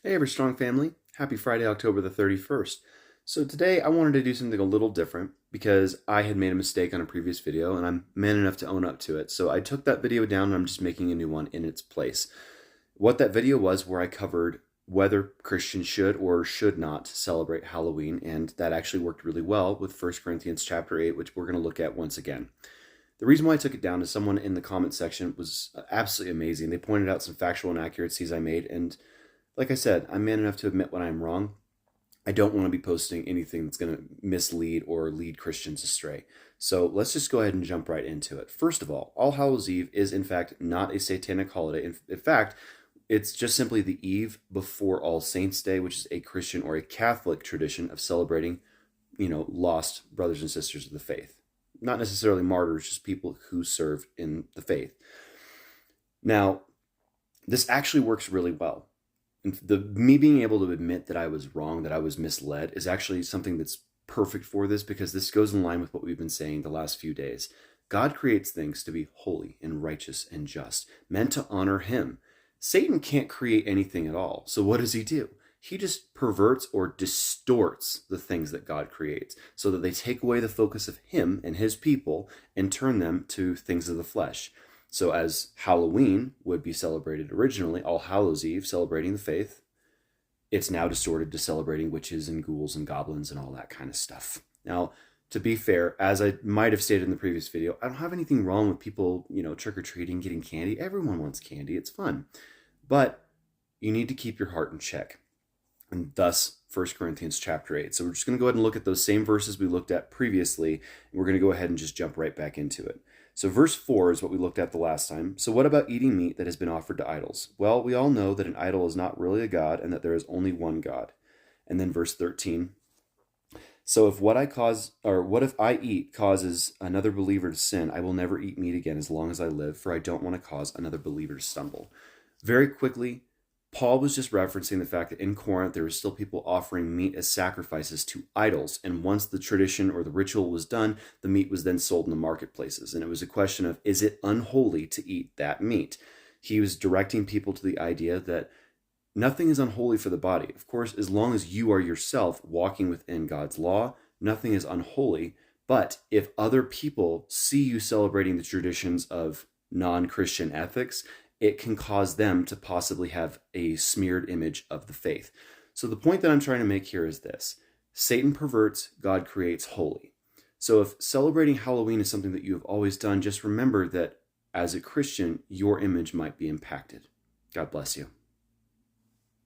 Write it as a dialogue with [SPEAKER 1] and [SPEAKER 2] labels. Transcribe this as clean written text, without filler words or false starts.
[SPEAKER 1] Hey, Everstrong family. Happy Friday, October the 31st. So today I wanted to do something a little different because I had made a mistake on a previous video and I'm man enough to own up to it. So I took that video down and I'm just making a new one in its place. What that video was where I covered whether Christians should or should not celebrate Halloween, and that actually worked really well with 1 Corinthians chapter 8, which we're going to look at once again. The reason why I took it down is someone in the comment section was absolutely amazing. They pointed out some factual inaccuracies I made, and like I said, I'm man enough to admit when I'm wrong. I don't want to be posting anything that's going to mislead or lead Christians astray. So let's just go ahead and jump right into it. First of All Hallows Eve is in fact not a satanic holiday. In fact, it's just simply the eve before All Saints' Day, which is a Christian or a Catholic tradition of celebrating, lost brothers and sisters of the faith. Not necessarily martyrs, just people who served in the faith. Now, this actually works really well. And me being able to admit that I was wrong, that I was misled, is actually something that's perfect for this, because this goes in line with what we've been saying the last few days. God creates things to be holy and righteous and just, meant to honor him. Satan can't create anything at all. So what does he do? He just perverts or distorts the things that God creates so that they take away the focus of him and his people and turn them to things of the flesh. So as Halloween would be celebrated originally, All Hallows Eve, celebrating the faith, it's now distorted to celebrating witches and ghouls and goblins and all that kind of stuff. Now, to be fair, as I might have stated in the previous video, I don't have anything wrong with people, trick-or-treating, getting candy. Everyone wants candy. It's fun. But you need to keep your heart in check. And thus, 1 Corinthians chapter 8. So we're just going to go ahead and look at those same verses we looked at previously, and we're going to go ahead and just jump right back into it. So verse 4 is what we looked at the last time. So what about eating meat that has been offered to idols? Well, we all know that an idol is not really a god and that there is only one God. And then verse 13. So what if I eat causes another believer to sin, I will never eat meat again as long as I live, for I don't want to cause another believer to stumble. Very quickly, Paul was just referencing the fact that in Corinth, there were still people offering meat as sacrifices to idols. And once the tradition or the ritual was done, the meat was then sold in the marketplaces. And it was a question of, is it unholy to eat that meat? He was directing people to the idea that nothing is unholy for the body. Of course, as long as you are yourself walking within God's law, nothing is unholy. But if other people see you celebrating the traditions of non-Christian ethics, it can cause them to possibly have a smeared image of the faith. So the point that I'm trying to make here is this: Satan perverts, God creates holy. So if celebrating Halloween is something that you have always done, just remember that as a Christian, your image might be impacted. God bless you.